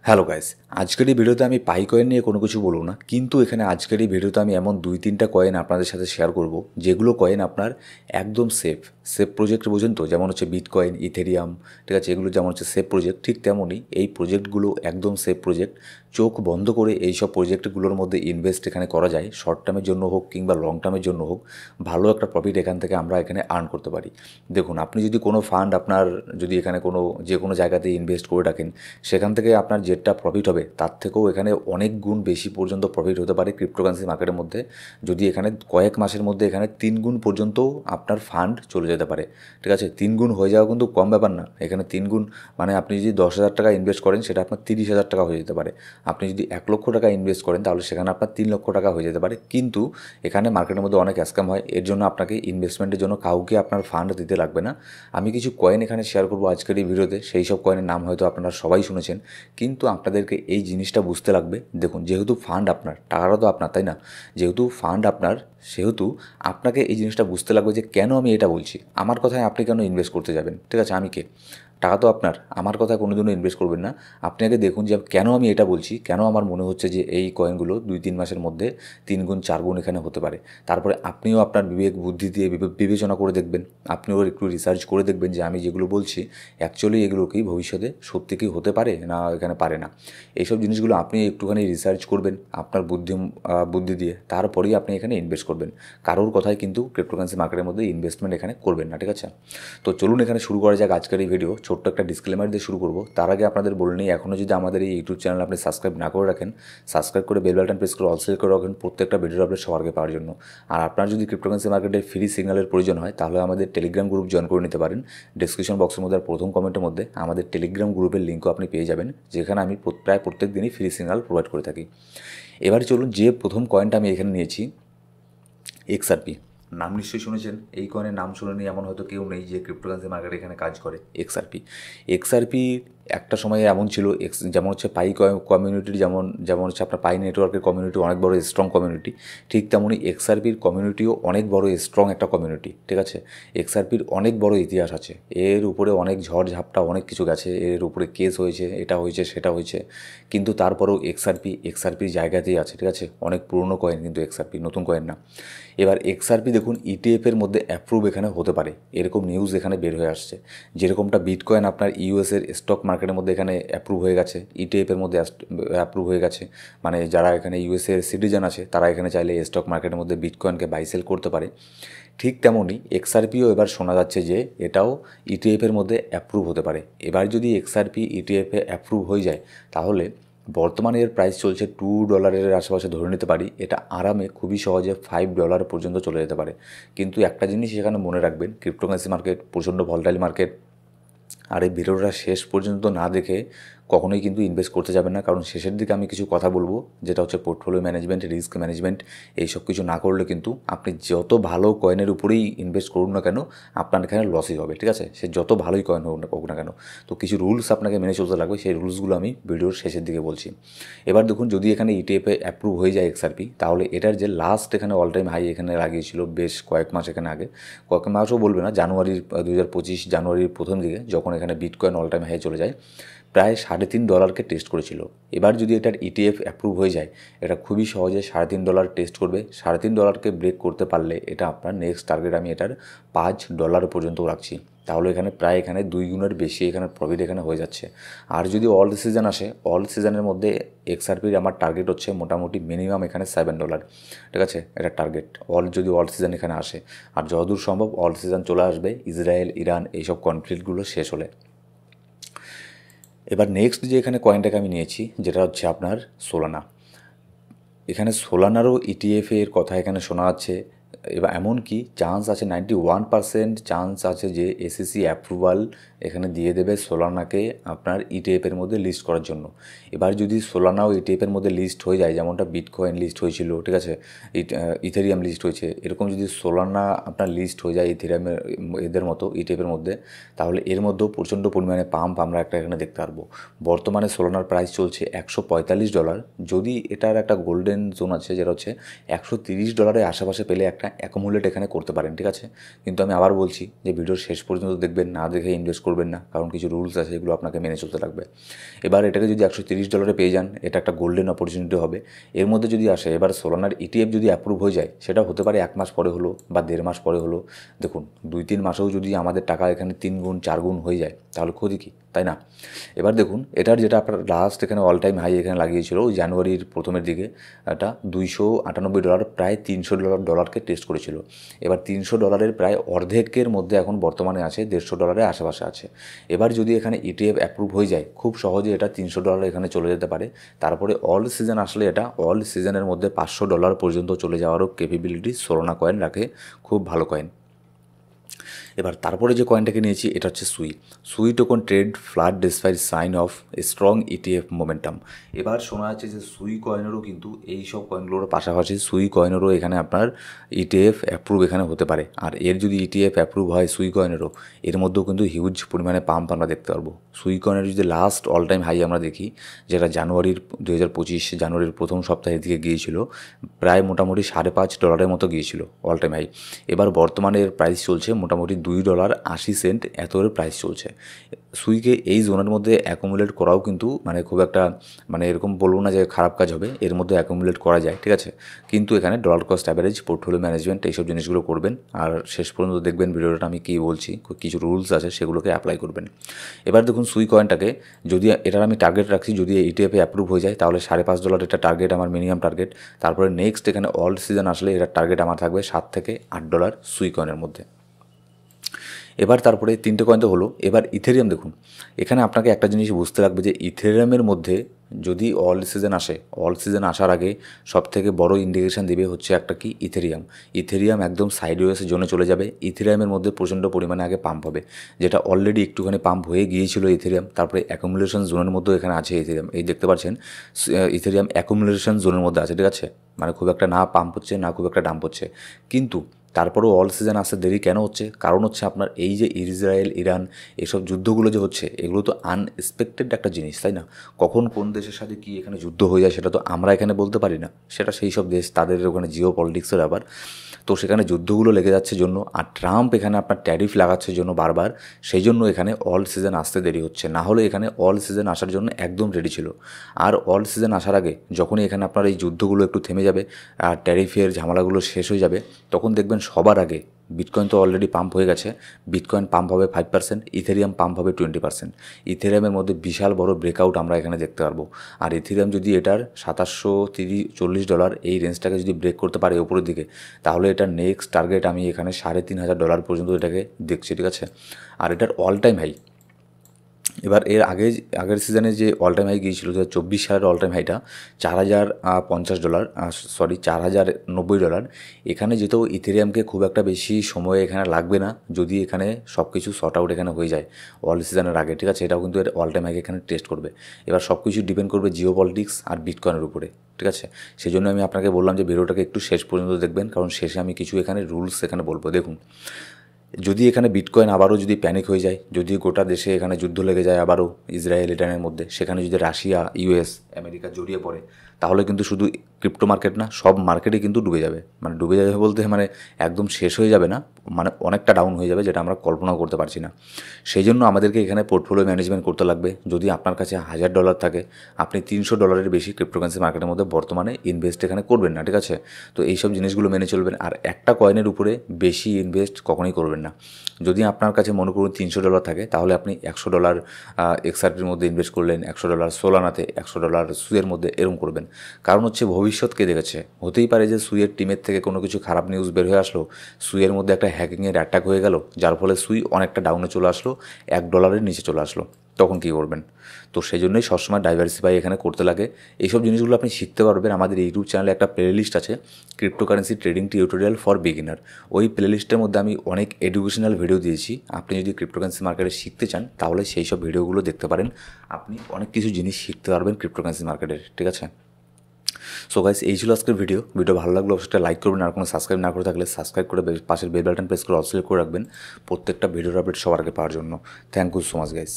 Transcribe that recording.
Hello guys, আজকের এই ভিডিওতে আমি পাই কয়েন নিয়ে কোনো কিছু বলবো না, কিন্তু এখানে আজকের এই ভিডিওতে আমি এমন 2-3টা কয়েন আপনাদের সাথে শেয়ার করব যেগুলো কয়েন আপনার একদম সেফ প্রজেক্ট বোঝেন তো, যেমন হচ্ছে বিটকয়েন, ইথেরিয়াম, ঠিক আছে, এগুলো যেমন হচ্ছে সেফ প্রজেক্ট, ঠিক তেমনই এই প্রজেক্টগুলো একদম সেফ প্রজেক্ট। চোখ বন্ধ করে এই সব প্রজেক্টগুলোর মধ্যে ইনভেস্ট এখানে করা যায়, শর্ট টার্মের জন্য হোক কিংবা লং টার্মের জন্য হোক, ভালো একটা প্রফিট এখান থেকে আমরা এখানে আর্ন করতে পারি। দেখুন, আপনি যদি কোনো ফান্ড আপনার যদি এখানে যে কোনো জায়গাতে ইনভেস্ট করে রাখেন, সেখান থেকে আপনার যেটা প্রফিট হবে তার থেকেও এখানে অনেক গুণ বেশি পর্যন্ত প্রফিট হতে পারে ক্রিপ্টোকারেন্সি মার্কেটের মধ্যে। যদি এখানে কয়েক মাসের মধ্যে এখানে 3 গুণ পর্যন্ত আপনার ফান্ড চলে যেতে পারে, ঠিক আছে। 3 গুণ হয়ে যাওয়া কিন্তু কম ব্যাপার না। এখানে 3 গুণ মানে আপনি যদি 10,000 টাকা ইনভেস্ট করেন, সেটা আপনার 30,000 টাকা হয়ে যেতে পারে। আপনি যদি 1 লক্ষ টাকা ইনভেস্ট করেন, তাহলে সেখানে আপনার 3 লক্ষ টাকা হয়ে যেতে পারে। কিন্তু এখানে মার্কেটের মধ্যে অনেক স্ক্যাম হয়, এর জন্য আপনাকে ইনভেস্টমেন্টের জন্য কাউকে আপনার ফান্ড দিতে লাগবে না। আমি কিছু কয়েন এখানে শেয়ার করবো আজকের এই ভিডিওতে, সেই সব কয়েনের নাম হয়তো আপনারা সবাই শুনেছেন, কিন্তু আপনাদেরকে এই জিনিসটা বুঝতে লাগবে। দেখুন, যেহেতু ফান্ড আপনার, টাকাটা তো আপনার, তাই না? যেহেতু ফান্ড আপনার, সেহেতু আপনাকে এই জিনিসটা বুঝতে লাগবে যে কেন আমি এটা বলছি, আমার কথায় আপনি কেন ইনভেস্ট করতে যাবেন, ঠিক আছে। আমি কে? টাকা তো আপনার, আমার কথায় কোনো দিনও ইনভেস্ট করবেন না। আপনি আগে দেখুন যে কেন আমি এটা বলছি, কেন আমার মনে হচ্ছে যে এই কয়েনগুলো 2-3 মাসের মধ্যে 3 গুণ 4 গুণ এখানে হতে পারে। তারপরে আপনিও আপনার বিবেক বুদ্ধি দিয়ে বিবেচনা করে দেখবেন, আপনিও একটু রিসার্চ করে দেখবেন যে আমি যেগুলো বলছি অ্যাকচুয়ালি এগুলো কি ভবিষ্যতে সত্যি কি হতে পারে না এখানে পারে না। এইসব জিনিসগুলো আপনি একটুখানি রিসার্চ করবেন আপনার বুদ্ধি দিয়ে, তারপরেই আপনি এখানে ইনভেস্ট করবেন। কারোর কথায় কিন্তু ক্রিপ্টোকারেন্সি মার্কেটের মধ্যে ইনভেস্টমেন্ট এখানে করবেন না, ঠিক আছে। তো চলুন এখানে শুরু করা যাক আজকের এই ভিডিও। ছোট্ট একটা ডিসক্লেমার দিয়ে শুরু করব। তার আগে আপনাদের বলে নিই, এখনও যদি আমাদের এই ইউটিউব চ্যানেল আপনি সাবস্ক্রাইব না করে রাখেন, সাবস্ক্রাইব করে বেল বাটন প্রেস করে অল সিলেক্ট করে রাখেন প্রত্যেকটা ভিডিওর আপডেট সবার আগে পাওয়ার জন্য। আর আপনার যদি ক্রিপ্টোকারেন্সি মার্কেটের ফ্রি সিগন্যালের প্রয়োজন হয়, তাহলে আমাদের টেলিগ্রাম গ্রুপ জয়েন করে নিতে পারেন। ডেসক্রিপশন বক্সের মধ্যে আর প্রথম কমেন্টের মধ্যে আমাদের টেলিগ্রাম গ্রুপের লিঙ্কও আপনি পেয়ে যাবেন, যেখানে আমি প্রায় প্রত্যেক দিনই ফ্রি সিগন্যাল প্রোভাইড করে থাকি। এবার চলুন, যে প্রথম কয়েনটা আমি এখানে নিয়েছি, এক্সআরপি। নাম নিশ্চয়ই শুনেছেন, এই কয়েনের নাম শুনেনি এমন হয়তো কেউ নেই যে ক্রিপ্টোকারেন্সি মার্কেটে এখানে কাজ করে। এক্সআরপি একটা সময়ে এমন ছিল, যেমন হচ্ছে পাই কমিউনিটির, যেমন যেমন হচ্ছে আপনার পাই নেটওয়ার্কের কমিউনিটি অনেক বড় স্ট্রং কমিউনিটি, ঠিক তেমনই এক্সআরপির কমিউনিটিও অনেক বড় স্ট্রং একটা কমিউনিটি, ঠিক আছে। এক্সআরপির অনেক বড় ইতিহাস আছে, এর উপরে অনেক ঝড় ঝাপটা অনেক কিছু গেছে, এর উপরে কেস হয়েছে, এটা হয়েছে সেটা হয়েছে, কিন্তু তারপরেও এক্সআরপির জায়গাতেই আছে, ঠিক আছে। অনেক পুরনো কয়েন কিন্তু এক্সআরপি, নতুন কয়েন না। এবার এক্সআরপি দেখুন, ইটিএফের মধ্যে অ্যাপ্রুভ এখানে হতে পারে, এরকম নিউজ এখানে বের হয়ে আসছে। যেরকমটা বিটকয়েন আপনার ইউএসের স্টক মার্কেটের মধ্যে এখানে অ্যাপ্রুভ হয়ে গেছে, ইটিএফের মধ্যে অ্যাপ্রুভ হয়ে গেছে, মানে যারা এখানে ইউএসের সিটিজেন আছে তারা এখানে চাইলে স্টক মার্কেটের মধ্যে বিটকয়েনকে বাই সেল করতে পারে। ঠিক তেমনই এক্সআরপিও এবার শোনা যাচ্ছে যে এটাও ইটিএফের মধ্যে অ্যাপ্রুভ হতে পারে। এবার যদি এক্সআরপি ইটিএফে অ্যাপ্রুভ হয়ে যায়, তাহলে বর্তমানে এর প্রাইস চলছে $2 আশেপাশে, ধরে নিতে পারি এটা আরামে খুবই সহজে $5 পর্যন্ত চলে যেতে পারে। কিন্তু একটা জিনিস এখানে মনে রাখবেন, ক্রিপ্টোকারেন্সি মার্কেট প্রচণ্ড ভলটাইল মার্কেট। আর এই ভিডিওটা শেষ পর্যন্ত না দেখে কখনোই কিন্তু ইনভেস্ট করতে যাবেন না, কারণ শেষের দিকে আমি কিছু কথা বলবো, যেটা হচ্ছে পোর্টফোলিও ম্যানেজমেন্ট, রিস্ক ম্যানেজমেন্ট। এই সব কিছু না করলে কিন্তু আপনি যত ভালো কয়েনের উপরেই ইনভেস্ট করুন না কেন, আপনার এখানে লসই হবে, ঠিক আছে। সে যত ভালোই কয়েন হোক না কেন। তো কিছু রুলস আপনাকে মেনে চলতে লাগবে, সেই রুলসগুলো আমি ভিডিওর শেষের দিকে বলছি। এবার দেখুন, যদি এখানে ইটিএফে অ্যাপ্রুভ হয়ে যায় এক্সআরপি, তাহলে এটার যে লাস্ট এখানে অল টাইম হাই এখানে লাগিয়েছিল বেশ কয়েক মাস এখানে আগে, কয়েক মাসও বলবে না, জানুয়ারির 2025 জানুয়ারির প্রথম দিকে, যখন এখানে বিটকয়েন অল টাইম হাই চলে যায়, প্রায় $3.5 টেস্ট করেছিল। এবার যদি এটার ইটিএফ অ্যাপ্রুভ হয়ে যায়, এটা খুবই সহজে $3.5 টেস্ট করবে। $3.5কে ব্রেক করতে পারলে এটা আপনার নেক্সট টার্গেট আমি এটার $5 পর্যন্ত রাখছি। তাহলে এখানে প্রায় 2 গুণের বেশি এখানে প্রফিট এখানে হয়ে যাচ্ছে। আর যদি অল সিজন আসে, অল সিজনের মধ্যে এক্সআরপির আমার টার্গেট হচ্ছে মোটামুটি মিনিমাম এখানে $7, ঠিক আছে। এটা টার্গেট যদি অল সিজন এখানে আসে। আর যতদূর সম্ভব অল সিজন চলে আসবে ইসরায়েল, ইরান এইসব কনফ্লিক্টগুলো শেষ হলে। এবার নেক্সট যে এখানে কয়েনটাকে আমি নিয়েছি, যেটা হচ্ছে আপনার সোলানা। এখানে সোলানারও ইটিএফের কথা এখানে শোনা যাচ্ছে। এবার এমনকি চান্স আছে, 91% চান্স আছে যে এসিসি অ্যাপ্রুভাল এখানে দিয়ে দেবে সোলানাকে আপনার ইটিএফের মধ্যে লিস্ট করার জন্য। এবার যদি সোলানাও ইটিএফের মধ্যে লিস্ট হয়ে যায়, যেমনটা বিটকয়েন লিস্ট হয়েছিল, ঠিক আছে, ইথেরিয়াম লিস্ট হয়েছে, এরকম যদি সোলানা আপনার লিস্ট হয়ে যায় ইথেরিয়ামের এদের মতো ইটিএফের মধ্যে, তাহলে এর মধ্যেও প্রচণ্ড পরিমাণে পাম্প আমরা এখানে দেখতে পারবো। বর্তমানে সোলানার প্রাইস চলছে $145। যদি এটার একটা গোল্ডেন জোন আছে, যেটা হচ্ছে $130 আশেপাশে পেলে একটা একটা অ্যাকুমুলেট এখানে করতে পারেন, ঠিক আছে। কিন্তু আমি আবার বলছি যে ভিডিওর শেষ পর্যন্ত দেখবেন, না দেখে ইনভেস্ট করবেন না, কারণ কিছু রুলস আছে এগুলো আপনাকে মেনে চলতে লাগবে। এবার এটাকে যদি $130 পেয়ে যান, এটা একটা গোল্ডেন অপরচুনিটি হবে। এর মধ্যে যদি আসে, এবার সোলানার ইটিএফ যদি অ্যাপ্রুভ হয়ে যায়, সেটা হতে পারে 1 মাস পরে হলো বা 1.5 মাস পরে হলো। দেখুন 2-3 মাসেও যদি আমাদের টাকা এখানে 3 গুণ 4 গুণ হয়ে যায়, তাহলে ক্ষতি কী, তাই না? এবার দেখুন এটার যেটা আপনার লাস্ট এখানে অল টাইম হাই এখানে লাগিয়েছিল জানুয়ারির প্রথমের দিকে, এটা $298, প্রায় $300 টেস্ট করেছিল। এবার $300 প্রায় অর্ধেকের মধ্যে এখন বর্তমানে আছে, $150 আশেপাশে আছে। এবার যদি এখানে ইটিএফ অ্যাপ্রুভ হয়ে যায়, খুব সহজে এটা $300 এখানে চলে যেতে পারে। তারপরে অল সিজন আসলে এটা অল সিজনের মধ্যে $500 পর্যন্ত চলে যাওয়ারও ক্যাপেবিলিটি সোলানা কয়েন রাখে, খুব ভালো কয়েন। এবার তারপরে যে কয়েনটাকে নিয়েছি এটা হচ্ছে Sui token trade flat despite sign of strong ETF momentum. এবার শোনা যাচ্ছে যে সুই কয়েনেরও কিন্তু এই সব কয়েনগুলোর পাশাপাশি সুই কয়েনেরও এখানে আপনার ইটিএফ অ্যাপ্রুভ এখানে হতে পারে। আর এর যদি ইটিএফ অ্যাপ্রুভ হয় সুই কয়েনেরও, এর মধ্যেও কিন্তু হিউজ পরিমাণে পাম্প আমরা দেখতে পারবো। সুই কয়েনের যদি লাস্ট অল টাইম হাই আমরা দেখি, যেটা জানুয়ারির 2025 জানুয়ারির প্রথম সপ্তাহের দিকে গিয়েছিল, প্রায় মোটামুটি $5.5 মতো গিয়েছিল অল টাইম হাই। এবার বর্তমানে এর প্রাইস চলছে মোটামুটি $2.80 এত এর প্রাইস চলছে। সুইকে এই জোনের মধ্যে অ্যাকুমুলেট করাও কিন্তু মানে খুব একটা মানে এরকম বলবো না যে খারাপ কাজ হবে, এর মধ্যে অ্যাকুমুলেট করা যায়, ঠিক আছে। কিন্তু এখানে dollar cost average, portfolio management এইসব জিনিসগুলো করবেন। আর শেষ পর্যন্ত দেখবেন ভিডিওটা আমি কী বলছি, কিছু রুলস আছে সেগুলোকে অ্যাপ্লাই করবেন। এবার দেখুন সুই কয়েনটাকে যদি এটার আমি টার্গেট রাখছি, যদি ইটিএফে অ্যাপ্রুভ হয়ে যায়, তাহলে $5.5 এটা টার্গেট আমার, মিনিমাম টার্গেট। তারপরে নেক্সট এখানে অল সিজন আসলে এটার টার্গেট আমার থাকবে $7 থেকে $8 সুই কয়েনের মধ্যে। এবার তারপরে 3টে কয়েন তো হলো। এবার ইথেরিয়াম দেখুন, এখানে আপনাকে একটা জিনিস বুঝতে লাগবে যে ইথেরিয়ামের মধ্যে যদি অল সিজন আসে, অল সিজন আসার আগে সবথেকে বড় ইন্ডিকেশান দেবে হচ্ছে একটা কি, ইথেরিয়াম একদম সাইডওয়েসের জন্য চলে যাবে। ইথেরিয়ামের মধ্যে প্রচণ্ড পরিমাণে আগে পাম্প হবে, যেটা অলরেডি একটুখানি পাম্প হয়ে গিয়েছিল ইথেরিয়াম। তারপরে অ্যাকুমুলেশন জোনের মধ্যেও এখানে আছে ইথেরিয়াম, এই দেখতে পাচ্ছেন ইথেরিয়াম অ্যাকুমুলেশন জোনের মধ্যে আছে, ঠিক আছে। মানে খুব একটা না পাম্প হচ্ছে না খুব একটা ডাম্প হচ্ছে, কিন্তু তারপরেও অল সিজন আসতে দেরি কেন হচ্ছে? কারণ হচ্ছে আপনার এই যে ইসরায়েল ইরান এসব যুদ্ধগুলো যে হচ্ছে, এগুলো তো আনএক্সপেক্টেড একটা জিনিস, তাই না? কখন কোন দেশের সাথে কি এখানে যুদ্ধ হয়ে যায় সেটা তো আমরা এখানে বলতে পারি না, সেটা সেই সব দেশ, তাদের ওখানে জিও পলিটিক্সের ব্যাপার। তো সেখানে যুদ্ধগুলো লেগে যাচ্ছে জন্য, আর ট্রাম্প এখানে আপনার ট্যারিফ লাগাচ্ছে জন্য বারবার, সেই জন্য এখানে অল সিজন আসতে দেরি হচ্ছে। না হলে এখানে অল সিজন আসার জন্য একদম রেডি ছিল। আর অল সিজন আসার আগে যখনই এখানে আপনার এই যুদ্ধগুলো একটু থেমে যাবে আর ট্যারিফের ঝামেলাগুলো শেষ হয়ে যাবে, তখন দেখবেন সবার আগে বিটকয়েন তো অলরেডি পাম্প হয়ে গেছে, বিটকয়েন পাম্প হবে 5%, ইথেরিয়াম পাম্প হবে 20%। ইথেরিয়ামের মধ্যে বিশাল বড় ব্রেকআউট আমরা এখানে দেখতে পারবো। আর ইথেরিয়াম যদি এটার $2740 এই রেঞ্জটাকে যদি ব্রেক করতে পারে উপরের দিকে, তাহলে এটার নেক্সট টার্গেট আমি এখানে $3500 পর্যন্ত এটাকে দেখছি, ঠিক আছে। আর এটার অল টাইম হাই, এবার এর আগের সিজনে যে অল টাইম হাই গিয়েছিল 2024 সালের অল টাইম হাইটা $4050, সরি $4090। এখানে যেহেতু ইথেরিয়ামকে খুব একটা বেশি সময় এখানে লাগবে না, যদি এখানে সব কিছু শর্ট আউট এখানে হয়ে যায় অল সিজনের আগে, ঠিক আছে। এটাও কিন্তু এর অল টাইম হাইকে এখানে টেস্ট করবে। এবার সব কিছু ডিপেন্ড করবে জিও পলিটিক্স আর বিটকয়েনের উপরে, ঠিক আছে। সেই জন্য আমি আপনাকে বললাম যে ভিডিওটাকে একটু শেষ পর্যন্ত দেখবেন, কারণ শেষে আমি কিছু এখানে রুলস এখানে বলবো। দেখুন যদি এখানে বিটকয়েন আবারও যদি প্যানিক হয়ে যায়, যদি গোটা দেশে এখানে যুদ্ধ লেগে যায় আবারও ইসরায়েল ইরানের মধ্যে, সেখানে যদি রাশিয়া ইউএস আমেরিকা জড়িয়ে পড়ে, তাহলে কিন্তু শুধু ক্রিপ্টো মার্কেট না, সব মার্কেটই কিন্তু ডুবে যাবে। মানে ডুবে যাবে বলতে মানে একদম শেষ হয়ে যাবে না, মানে অনেকটা ডাউন হয়ে যাবে, যেটা আমরা কল্পনাও করতে পারছি না। সেই জন্য আমাদেরকে এখানে পোর্টফোলিও ম্যানেজমেন্ট করতে লাগবে। যদি আপনার কাছে $1000 থাকে, আপনি $300 বেশি ক্রিপ্টোকারেন্সি মার্কেটের মধ্যে বর্তমানে ইনভেস্ট এখানে করবেন না, ঠিক আছে। তো এইসব জিনিসগুলো মেনে চলবেন। আর একটা কয়েনের উপরে বেশি ইনভেস্ট কখনোই করবেন না। যদি আপনার কাছে মনে করুন $300 থাকে, তাহলে আপনি $100 এক্সআরপির মধ্যে ইনভেস্ট করলেন, $100 সোলানাতে, $100 সুইয়ের মধ্যে, এরকম করবেন। কারণ হচ্ছে ভবিষ্যৎকে দেখেছে, হতেই পারে যে সুইয়ের টিমের থেকে কোনো কিছু খারাপ নিউজ বের হয়ে আসলো, সুইয়ের মধ্যে একটা হ্যাকিংয়ের অ্যাটাক হয়ে গেল, যার ফলে সুই অনেকটা ডাউনে চলে আসলো, $1 নিচে চলে আসলো, তখন কী করবেন? তো সেই জন্যই সবসময় ডাইভার্সিফাই এখানে করতে লাগে। এইসব জিনিসগুলো আপনি শিখতে পারবেন। আমাদের ইউটিউব চ্যানেলে একটা প্লেলিস্ট আছে, cryptocurrency trading tutorial for beginner. ওই প্লেলিস্টের মধ্যে আমি অনেক এডুকেশনাল ভিডিও দিয়েছি। আপনি যদি ক্রিপ্টোকারেন্সি মার্কেটে শিখতে চান, তাহলে সেই সব ভিডিওগুলো দেখতে পারেন। আপনি অনেক কিছু জিনিস শিখতে পারবেন ক্রিপ্টোকারেন্সি মার্কেটের, ঠিক আছে। সো গাইস, এই ছিল আজকের ভিডিও ভালো লাগলে অবশ্যই লাইক করবেন, আর কোনো সাবস্ক্রাইব না করে থাকলে সাবস্ক্রাইব করে পাশের বেল বাটন প্রেস করে অল সিলেক্ট করে রাখবেন প্রত্যেকটা ভিডিওর আপডেট সবার আগে পাওয়ার জন্য। Thank you so much guys.